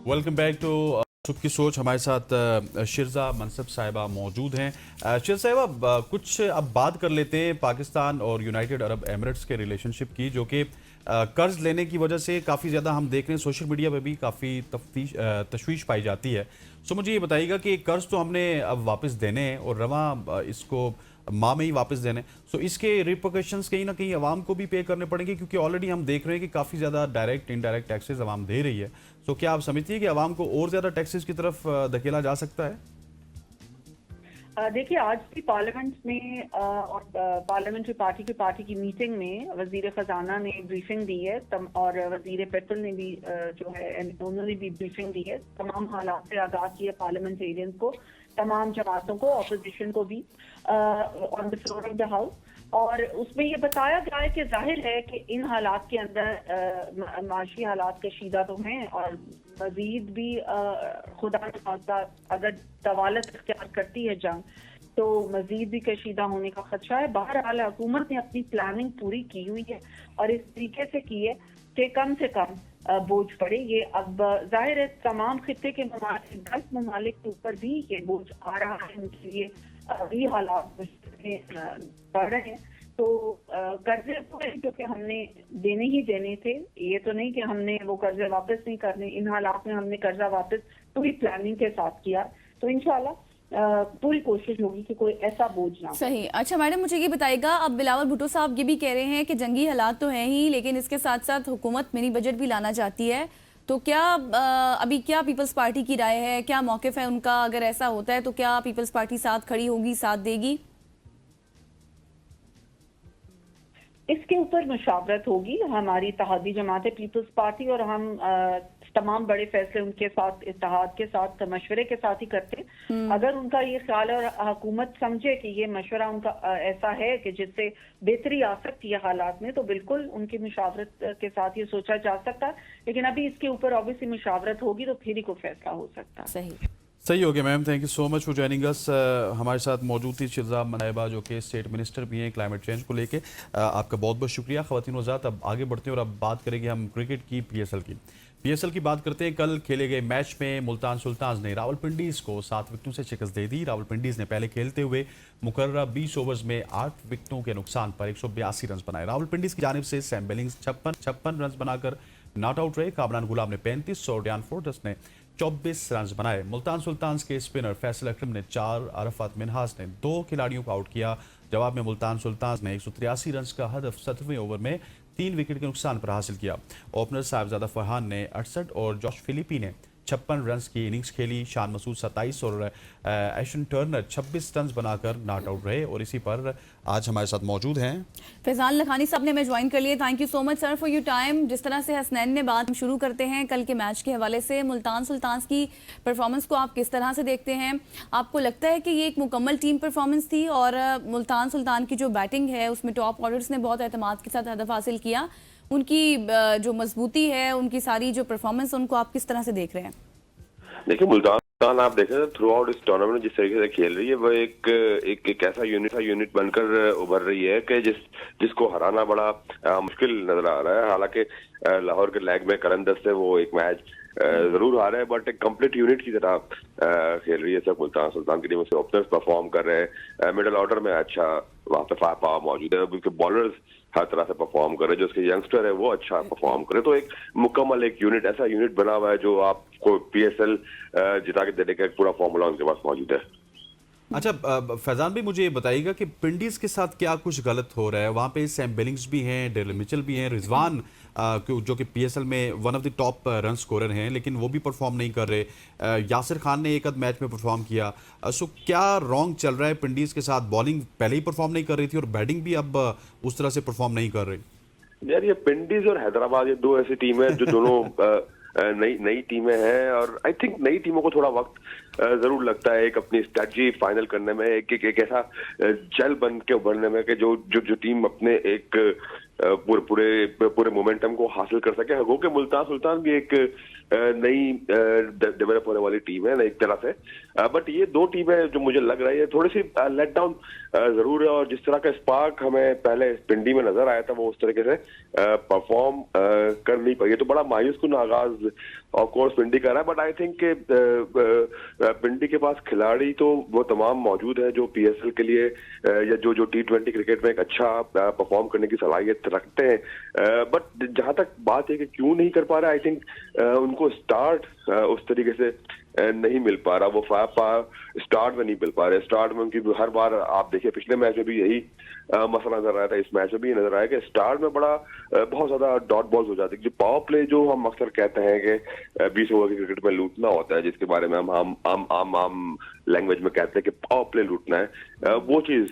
Welcome back to सुबह की सोच। हमारे साथ शिरजा मनसब साहिबा मौजूद हैं। शिरजा साहिबा, कुछ अब बात कर लेते हैं पाकिस्तान और यूनाइटेड अरब एमिरेट्स के रिलेशनशिप की, जो कि कर्ज लेने की वजह से काफ़ी ज़्यादा हम देख रहे हैं सोशल मीडिया पे भी काफ़ी तशवीश पाई जाती है। सो मुझे ये बताइएगा कि कर्ज तो हमने अब वापस देने हैं और रवां इसको माह में ही वापस देने, सो इसके रिपोर्केशंस कहीं ना कहीं अवाम को भी पे करने पड़ेंगे, क्योंकि ऑलरेडी हम देख रहे हैं कि काफ़ी ज़्यादा डायरेक्ट इनडायरेक्ट टैक्सेस अवाम दे रही है। सो क्या आप समझती है कि अवाम को और ज़्यादा टैक्सेस की तरफ धकेला जा सकता है? देखिए, आज भी पार्लियामेंट में और पार्लियामेंट्री पार्टी की मीटिंग में वजीर खजाना ने ब्रीफिंग दी है और वजीर पेट्रोल ने भी जो है उन्होंने भी ब्रीफिंग दी है। तमाम हालात से आगाह किया पार्लियामेंटेरियंस को, तमाम जमातों को, ऑपोजिशन को भी on the floor of the house. और उसमें ये बताया गया है कि जाहिर है कि इन हालात के अंदर माशी हालात कशीदा तो हैं और मजीद भी खुदा न खास्ता अगर तवालत इख्तियार करती है जंग तो मजीद भी कशीदा होने का खदशा है। बहरहाल हुकूमत ने अपनी प्लानिंग पूरी की हुई है और इस तरीके से की है कि कम से कम बोझ पड़े। ये अब जाहिर है तमाम खित्ते के 10 ममालिक के ऊपर भी ये बोझ आ रहा है, उनके लिए अभी हालात बढ़ रहे हैं। तो कर्जे तो है जो कि हमने देने ही देने थे, ये तो नहीं कि हमने वो कर्जे वापस नहीं करने। इन हालात में हमने कर्जा वापस पूरी प्लानिंग के साथ किया, तो इंशाल्लाह पूरी कोशिश होगी कि कोई ऐसा बोझ ना। सही। अच्छा मैडम, मुझे ये बताइएगा, अब बिलावल भुट्टो साहब ये भी कह रहे हैं कि जंगी हालात तो हैं ही, लेकिन इसके साथ साथ हुकूमत मिनी बजट भी लाना चाहती है। तो क्या अभी क्या पीपल्स पार्टी की राय है, क्या मौक़िफ़ है उनका? अगर ऐसा होता है तो क्या पीपल्स पार्टी साथ खड़ी होगी, साथ देगी? इसके ऊपर मुशावरत होगी। हमारी इत्तेहादी जमात है पीपल्स पार्टी और हम तमाम बड़े फैसले उनके साथ इत्तेहाद के साथ मशवरे के साथ ही करते हैं। अगर उनका ये ख्याल है और हुकूमत समझे कि ये मशवरा उनका ऐसा है कि जिससे बेहतरी आ सकती है हालात में, तो बिल्कुल उनकी मुशावरत के साथ ये सोचा जा सकता है। लेकिन अभी इसके ऊपर ऑब्वियसली मुशावरत होगी तो फिर ही कोई फैसला हो सकता है। सही हो गया ma'am, thank you so much for joining us. हमारे साथ मौजूद थी शिरजा मनसब जो कि स्टेट मिनिस्टर भी हैं क्लाइमेट चेंज को लेके। आपका बहुत बहुत शुक्रिया। ख़वातीन वज़ात, अब आगे बढ़ते हैं और अब बात करेंगे हम क्रिकेट की, पीएसएल की बात करते हैं। कल खेले गए मैच में मुल्तान सुल्तान्स ने रावलपिंडीज़ को 7 विकेटों से शिकस्त दे दी। रावलपिंडीज़ ने पहले खेलते हुए मुकर्रर 20 ओवर्स में 8 विकेटों के नुकसान पर 182 रन बनाए। रावलपिंडीज़ की जानिब से सैम बिलिंग्स 56 रन बनाकर नॉट आउट रहे। कामरान गुलाम ने 35 और डियान फोर्टस ने 24 रन बनाए। मुल्तान सुल्तान्स के स्पिनर फैसल अकरम ने 4, अरफात मिनहास ने 2 खिलाड़ियों को आउट किया। जवाब में मुल्तान सुल्तान्स ने 183 रन का हदफ 7वें ओवर में 3 विकेट के नुकसान पर हासिल किया। ओपनर साहिबजादा फरहान ने 68 और जॉश फिलिपी ने 56 रन की इनिंग्स खेली। शान मसूद 27 और एशन टर्नर 26 रन बनाकर नॉट आउट रहे। और इसी पर आज हमारे साथ मौजूद हैं फैजान लखानी साहब ने हमें ज्वाइन कर लिए। Thank you so much sir for your time. जिस तरह से हसनैन ने बात शुरू करते हैं कल के मैच के हवाले से, मुल्तान सुल्तान्स की परफॉर्मेंस को आप किस तरह से देखते हैं? आपको लगता है कि ये एक मुकम्मल टीम परफॉर्मेंस थी और मुल्तान सुल्तान की जो बैटिंग है उसमें टॉप ऑर्डर्स ने बहुत एतमाद के साथ हदफ हासिल किया? उनकी जो मजबूती है, उनकी सारी जो परफॉर्मेंस, उनको आप किस तरह से देख रहे हैं? देखिए, मुल्तान आप देखें तो थ्रू आउट इस टूर्नामेंट जिस तरीके से खेल रही है वो एक ऐसा यूनिट बनकर उभर रही है कि जिसको हराना बड़ा मुश्किल नजर आ रहा है। हालांकि लाहौर के लैग में करन दस्त से वो एक मैच जरूर हारा है, बट एक कंप्लीट यूनिट की तरह खेल रही है सब मुल्तान सुल्तान की टीम से। ओपनर्स परफॉर्म कर रहे हैं, मिडिल ऑर्डर में अच्छा वहाँ पे फायर पावर मौजूद है, उनके बॉलर्स हर तरह से परफॉर्म कर रहे हैं, जो उसके यंगस्टर है वो अच्छा परफॉर्म करे। तो एक मुकम्मल एक यूनिट, ऐसा यूनिट बना हुआ है जो आपको पीएसएल जिता के देने का एक पूरा फॉर्मूला उनके पास मौजूद है। अच्छा फैजान भी मुझे ये बताइएगा कि पिंडीज के साथ क्या कुछ गलत हो रहा है? वहाँ पे सैम बिलिंग्स भी हैं, डेरिल मिचेल भी हैं, रिजवान जो कि पीएसएल में one of the top run scorer हैं, लेकिन वो भी परफॉर्म नहीं कर रहे। यासिर खान ने एक आध मैच में परफॉर्म किया। सो क्या रॉन्ग चल रहा है पिंडीज के साथ? बॉलिंग पहले ही परफॉर्म नहीं कर रही थी और बैटिंग भी अब उस तरह से परफॉर्म नहीं कर रही। यार, ये पिंडीज और हैदराबाद ये दो ऐसी टीमें जो दोनों नई टीमें हैं और आई थिंक नई टीमों को थोड़ा वक्त जरूर लगता है एक अपनी स्ट्रेटजी फाइनल करने में, एक ऐसा जल बन के उभरने में कि जो टीम अपने एक पूरे मोमेंटम को हासिल कर सके। हो कि मुल्तान सुल्तान भी एक नई डेवलप होने वाली टीम है एक तरह से, बट ये दो टीमें जो मुझे लग रही है थोड़ी सी लेट डाउन जरूर है। और जिस तरह का स्पार्क हमें पहले पिंडी में नजर आया था वो उस तरीके से परफॉर्म कर नहीं पाई, तो बड़ा मायूस कुन आगाज ऑफ कोर्स पिंडी कर रहा है, बट आई थिंक पिंडी के पास खिलाड़ी तो वो तमाम मौजूद है जो पीएसएल के लिए या जो जो T20 क्रिकेट में एक अच्छा परफॉर्म करने की सलाहियत रखते हैं, बट जहां तक बात है कि क्यों नहीं कर पा रहा, आई थिंक उनको स्टार्ट उस तरीके से नहीं मिल पा रहा, वो स्टार्ट में नहीं मिल पा रहे। स्टार्ट में उनकी हर बार आप देखिए पिछले मैच में भी यही मसला नजर आया था, इस मैच में भी नजर आया कि स्टार्ट में बहुत ज्यादा डॉट बॉल्स हो जाती है। जो पावर प्ले जो हम अक्सर कहते हैं कि 20 ओवर की क्रिकेट में लूटना होता है, जिसके बारे में हम आम लैंग्वेज में कहते हैं कि पावर प्ले लूटना है, वो चीज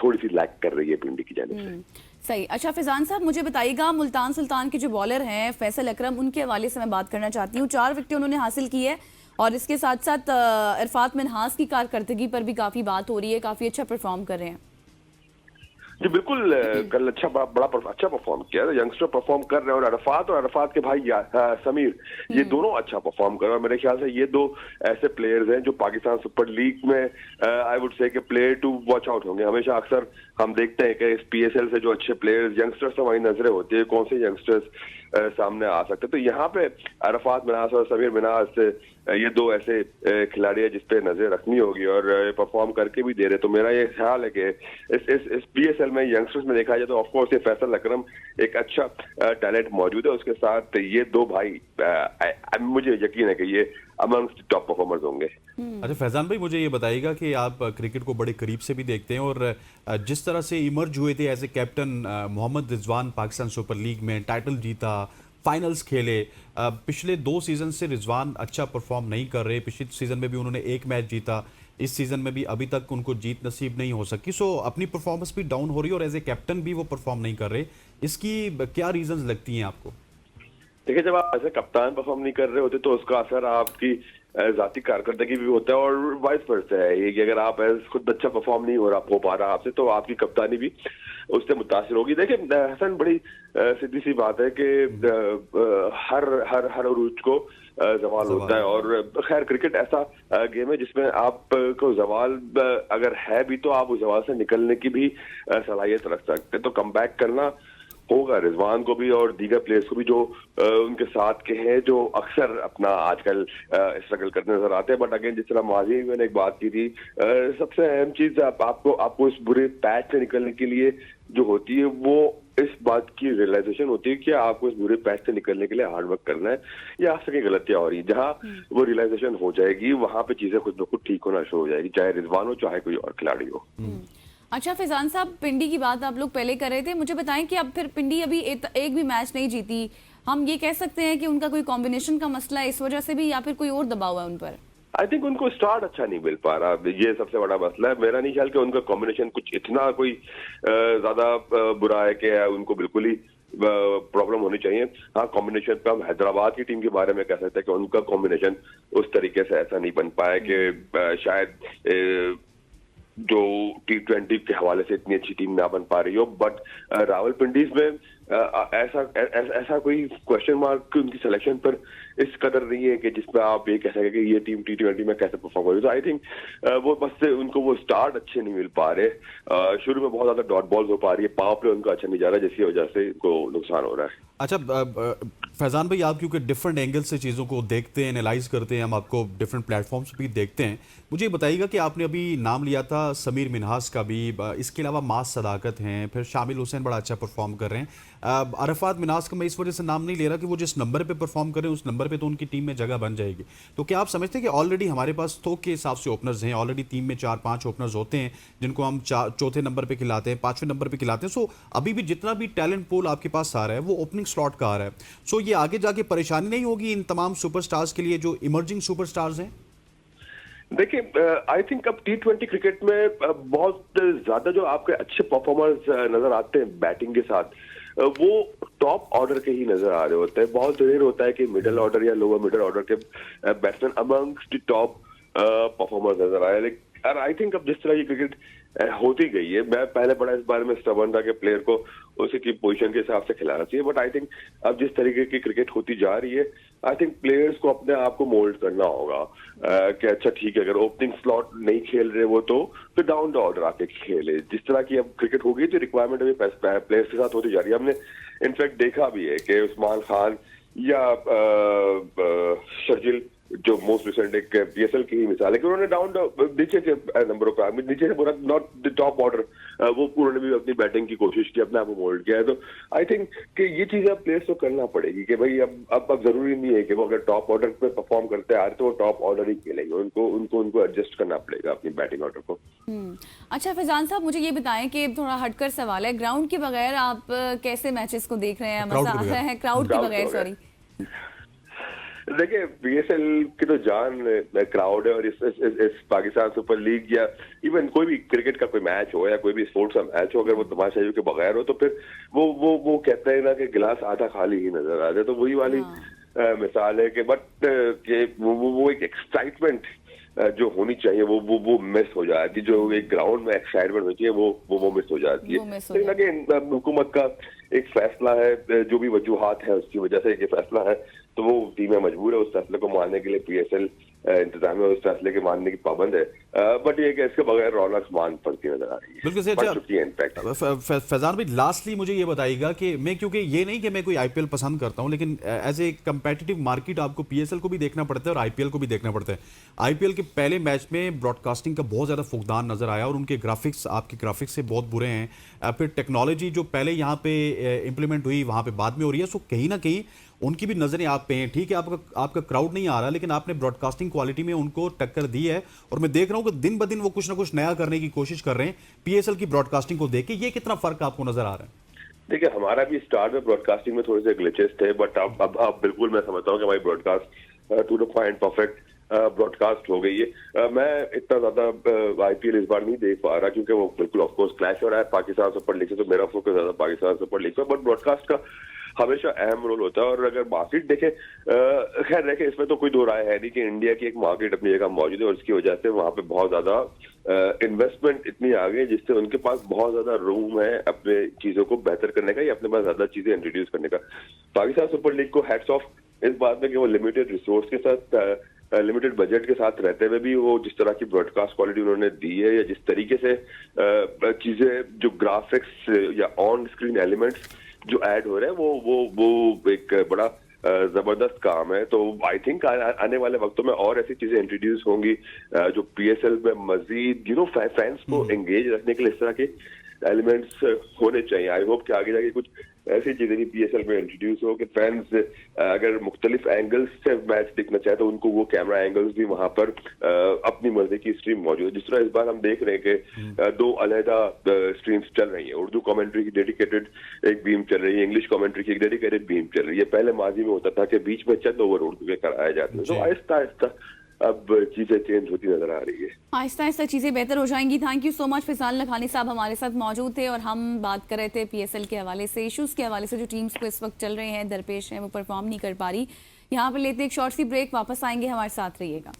थोड़ी सी लैक कर रही है पिंडी की जानिब से। सही। अच्छा फैजान साहब, मुझे बताइएगा मुल्तान सुल्तान के जो बॉलर हैं फैसल अकरम, उनके हवाले से मैं बात करना चाहती हूँ। 4 विकेटें उन्होंने हासिल की है और इसके साथ साथ इरफात मिन्हास की कारकर्दगी पर भी काफी बात हो रही है, काफी अच्छा परफॉर्म कर रहे हैं। जी बिल्कुल, कल बड़ा अच्छा परफॉर्म किया, यंगस्टर परफॉर्म कर रहे हैं, और अरफात के भाई समीर, ये दोनों अच्छा परफॉर्म कर रहे हैं। मेरे ख्याल से ये दो ऐसे प्लेयर्स हैं जो पाकिस्तान सुपर लीग में I would say player to watch out होंगे। हमेशा अक्सर हम देखते हैं कि इस पीएसएल से जो अच्छे प्लेयर्स यंगस्टर्स हमारी नजरें होती है, कौन से यंगस्टर्स सामने आ सकते हैं। तो यहाँ पे अरफात मिन्हास और समीर मिन्हास, ये दो ऐसे खिलाड़ी है जिसपे नजर रखनी होगी, और परफॉर्म करके भी दे रहे। तो मेरा ये ख्याल है कि इस पीएसएल में यंगस्टर्स में देखा जाए तो ऑफकोर्स ये फैसल अकरम एक अच्छा टैलेंट मौजूद है, उसके साथ ये दो भाई मुझे यकीन है कि ये अमंगस्ट टॉप परफॉर्मर्स होंगे। अच्छा फैजान भाई, मुझे ये बताइएगा कि आप क्रिकेट को बड़े करीब से भी देखते हैं, और जिस तरह से इमर्ज हुए थे as a captain Mohammad Rizwan, Pakistan super league में टाइटल जीता, फाइनल्स खेले, पिछले 2 सीजन से रिजवान अच्छा परफॉर्म नहीं कर रहे। पिछले सीजन में भी उन्होंने 1 मैच जीता, इस सीजन में भी अभी तक उनको जीत नसीब नहीं हो सकी। सो अपनी परफॉर्मेंस भी डाउन हो रही है और एज ए कैप्टन भी वो परफॉर्म नहीं कर रहे। इसकी क्या रीजंस लगती हैं आपको? देखिए, जब आप ऐसे कप्तान परफॉर्म नहीं कर रहे होते तो उसका असर आपकी जाती कारकर्दगी भी होता है, और वाइस वर्सा है ये कि अगर आप खुद अच्छा परफॉर्म नहीं हो पा रहा आपसे, तो आपकी कप्तानी भी उससे मुतासिर होगी। देखिए हसन, बड़ी सीधी सी बात है कि हर उरूज को जवाल होता है, और खैर क्रिकेट ऐसा गेम है जिसमें आपको जवाल अगर है भी तो आप उस जवाल से निकलने की भी सलाहियत रख सकते हैं। तो कम बैक करना होगा रिजवान को भी और दीगर प्लेयर्स को भी जो उनके साथ के हैं, जो अक्सर अपना आजकल स्ट्रगल करते नजर आते हैं। बट अगेन, जिस तरह माजी में मैंने एक बात की थी, सबसे अहम चीज आपको इस बुरे पैच से निकलने के लिए जो होती है वो इस बात की रियलाइजेशन होती है कि आपको इस बुरे पैच से निकलने के लिए हार्ड वर्क करना है, या आपसे कई गलतियां हो रही है। जहां वो रियलाइजेशन हो जाएगी वहां पे चीजें खुद ब खुद ठीक होना शुरू हो जाएगी, चाहे रिजवान हो चाहे कोई और खिलाड़ी हो। अच्छा फैजान साहब, पिंडी की बात आप लोग पहले कर रहे थे, मुझे बताएं कि अब फिर पिंडी अभी एक भी मैच नहीं जीती, हम ये कह सकते हैं कि उनका कोई कॉम्बिनेशन का मसला है इस वजह से भी, या फिर कोई और दबाव है उन पर? आई थिंक उनको स्टार्ट अच्छा नहीं मिल पा रहा, ये सबसे बड़ा मसला है। मेरा नहीं ख्याल कि उनका कॉम्बिनेशन कुछ इतना कोई ज्यादा बुरा है कि उनको बिल्कुल ही प्रॉब्लम होनी चाहिए। हाँ, कॉम्बिनेशन पे हम हैदराबाद की टीम के बारे में कह सकते हैं कि उनका कॉम्बिनेशन उस तरीके से ऐसा नहीं बन पाया कि शायद जो T20 के हवाले से इतनी अच्छी टीम ना बन पा रही हो। बट रावलपिंडीज में ऐसा कोई क्वेश्चन मार्क उनकी सिलेक्शन पर इस कदर नहीं है कि जिसमें आप ये कह सकें कि ये टीम T20 में कैसे परफॉर्म हो रही है। तो आई थिंक वो बस से उनको वो स्टार्ट अच्छे नहीं मिल पा रहे, शुरू में बहुत ज्यादा डॉट बॉल्स हो पा रही है, पावर प्ले उनका अच्छा नहीं जा रहा, जिसकी वजह से इनको नुकसान हो रहा है। अच्छा फैजान भाई, आप क्योंकि डिफरेंट एंगल से चीज़ों को देखते हैं, एनालाइज करते हैं, हम आपको डिफरेंट प्लेटफॉर्म्स भी देखते हैं, मुझे बताइएगा कि आपने अभी नाम लिया था समीर मिन्हास का भी, इसके अलावा मास सदाकत हैं, फिर शामिल हुसैन बड़ा अच्छा परफॉर्म कर रहे हैं। अरफात मिन्हास का मैं इस वजह से नाम नहीं ले रहा कि वो जिस नंबर पे परफॉर्म कर रहे हैं उस नंबर पे तो उनकी टीम में जगह बन जाएगी। तो क्या आप समझते हैं कि ऑलरेडी हमारे पास थोक के हिसाब से ओपनर्स हैं, ऑलरेडी टीम में 4-5 ओपनर्स होते हैं जिनको हम चौथे नंबर पे खिलाते हैं, 5वें नंबर पे खिलाते हैं। सो अभी भी जितना भी टैलेंट पूल आपके पास आ रहा है वो ओपनिंग स्लॉट का आ रहा है। सो ये आगे जाके परेशानी नहीं होगी इन तमाम सुपरस्टार्स के लिए जो इमर्जिंग सुपरस्टार्स हैं? देखिए, आई थिंक अब T20 क्रिकेट में बहुत ज्यादा जो आपके अच्छे परफॉर्मर्स नजर आते हैं बैटिंग के साथ, वो टॉप ऑर्डर के ही नजर आ रहे होते हैं। बहुत रेयर होता है कि मिडिल ऑर्डर या लोअर मिडिल ऑर्डर के बैट्समैन अमंगस्ट टॉप परफॉर्मर्स नजर आए। लेकिन आई थिंक अब जिस तरह की क्रिकेट होती गई है, मैं पहले बड़ा इस बारे में स्टबर्न था कि प्लेयर को उसकी पोजीशन के हिसाब से खिलाना चाहिए, बट आई थिंक अब जिस तरीके की क्रिकेट होती जा रही है, आई थिंक प्लेयर्स को अपने आप को मोल्ड करना होगा कि अच्छा ठीक है, अगर ओपनिंग स्लॉट नहीं खेल रहे वो तो फिर डाउन द ऑर्डर आके खेले। जिस तरह की अब क्रिकेट हो गई तो रिक्वायरमेंट अभी प्लेयर्स के साथ होती जा रही है। हमने इनफैक्ट देखा भी है कि उस्मान खान या शर्जिल जो मोस्ट रिसेंट एक पीएसएल की ही मिसाल है कि उन्होंने डाउन नीचे के नंबरों पर नीचे से पूरा नॉट द टॉप ऑर्डर वो उन्होंने भी अपनी बैटिंग की कोशिश की, अपने आप को मोल्ड किया है। तो आई थिंक कि ये चीजें अब प्लेयर्स को करना पड़ेगी कि भाई अब जरूरी नहीं है कि वो अगर टॉप ऑर्डर पे परफॉर्म करते आ रहे तो वो टॉप ऑर्डर ही खेलेंगे, उनको एडजस्ट करना पड़ेगा अपनी बैटिंग ऑर्डर को। अच्छा फैजान साहब, मुझे ये बताएं कि थोड़ा हटकर सवाल है, ग्राउंड के बगैर आप कैसे मैचेस को देख रहे हैं? मजा आ रहा है क्राउड के बगैर? सॉरी, देखिए पीएसएल की तो जान क्राउड है, और इस पाकिस्तान सुपर लीग या इवन कोई भी क्रिकेट का कोई मैच हो या कोई भी स्पोर्ट्स का मैच हो, अगर वो तमाशाइयों के बगैर हो तो फिर वो कहते हैं ना कि गिलास आधा खाली ही नजर आ जाए। तो वही वाली मिसाल है कि बट वो एक एक्साइटमेंट जो होनी चाहिए वो मिस हो जाती है, जो एक ग्राउंड में एक्साइटमेंट होनी चाहिए वो मिस हो जाती है। लेकिन अगेन हुकूमत का एक फैसला है, जो भी वजूहात है उसकी वजह से ये फैसला है, तो वो टीमें मजबूर है उस फैसले को मानने के लिए। पीएसएल इंतजामिया उस फैसले के मानने की पाबंद है, बट ये कि इसके बगैर रौनक मान पड़ती नजर आ रही है। बिल्कुल सही। फैजान भाई, लास्टली मुझे ये बताइएगा कि मैं, क्योंकि ये नहीं कि मैं कोई आईपीएल पसंद करता हूं, लेकिन एज ए कंपेटिटिव मार्केट आपको पीएसएल को भी देखना पड़ता है और आईपीएल को भी देखना पड़ता है। आईपीएल के पहले मैच में ब्रॉडकास्टिंग का बहुत ज्यादा फुकदान नजर आया और उनके ग्राफिक्स आपके ग्राफिक्स से बहुत बुरे हैं। फिर टेक्नोलॉजी जो पहले यहाँ पे इंप्लीमेंट हुई वहां पे बाद में हो रही है, सो कहीं ना कहीं उनकी भी नजरें आप पे हैं। ठीक है, आपका क्राउड नहीं आ रहा, लेकिन आपने ब्रॉडकास्टिंग क्वालिटी में उनको टक्कर दी है और मैं देख रहा हूं कि दिन ब दिन वो कुछ ना कुछ नया करने की कोशिश कर रहे हैं पीएसएल की ब्रॉडकास्टिंग को देख के। ये कितना फर्क आपको नजर आ रहा है? देखिए हमारा भी स्टार्ट में ब्रॉडकास्टिंग में थोड़े से ग्लिचेस थे, बट अब बिल्कुल मैं समझता हूँ कि हमारी broadcast to the point perfect broadcast हो गई है। मैं इतना ज्यादा आईपीएल इस बार नहीं देख पा रहा क्योंकि वो बिल्कुल ऑफकोर्स क्लैश हो रहा है पाकिस्तान सुपर लीग से, तो मेरा फोकस ज्यादा पाकिस्तान सुपर लीग पर, बट ब्रॉडकास्ट का हमेशा अहम रोल होता है। और अगर मार्केट देखें, खैर देखें इसमें तो कोई दो राय है नहीं कि इंडिया की एक मार्केट अपनी जगह मौजूद है और इसकी वजह से वहां पे बहुत ज्यादा इन्वेस्टमेंट इतनी आ गई जिससे उनके पास बहुत ज्यादा रूम है अपने चीजों को बेहतर करने का या अपने पास ज्यादा चीजें इंट्रोड्यूस करने का। पाकिस्तान सुपर लीग को हैट्स ऑफ इस बात में कि वो लिमिटेड रिसोर्स के साथ, लिमिटेड बजट के साथ रहते हुए भी वो जिस तरह की ब्रॉडकास्ट क्वालिटी उन्होंने दी है या जिस तरीके से चीजें जो ग्राफिक्स या ऑन स्क्रीन एलिमेंट्स जो ऐड हो रहे हैं वो एक बड़ा जबरदस्त काम है। तो आई थिंक आने वाले वक्तों में और ऐसी चीजें इंट्रोड्यूस होंगी जो पीएसएल में मजीद फैंस को एंगेज रखने के लिए इस तरह के एलिमेंट्स होने चाहिए। आई होप कि आगे जाके कुछ ऐसी चीजें भी पीएसएल में इंट्रोड्यूस हो कि फैंस अगर मुख्तलिफ एंगल्स से मैच देखना चाहे तो उनको वो कैमरा एंगल्स भी वहां पर अपनी मर्जी की स्ट्रीम मौजूद है। जिस तरह इस बार हम देख रहे हैं कि दो अलहदा स्ट्रीम्स चल रही है, उर्दू कमेंट्री की डेडिकेटेड एक बीम चल रही है, इंग्लिश कमेंट्री की एक डेडिकेटेड बीम चल रही है। पहले माजी में होता था कि बीच में चंद ओवर उर्दू के कराए जाते हैं, तो आहिस्ता आहिस्ता अब चीजें चेंज होती नजर आ रही है। आहिस्ता आहिस्ता चीजें बेहतर हो जाएंगी। Thank you so much. Faizan Lakhani साहब हमारे साथ मौजूद थे और हम बात कर रहे थे पीएसएल के हवाले से, इश्यूज के हवाले से जो टीम्स को इस वक्त चल रहे हैं, दरपेश हैं, वो परफॉर्म नहीं कर पा रही। यहाँ पर लेते एक शॉर्ट सी ब्रेक, वापस आएंगे, हमारे साथ रहिएगा।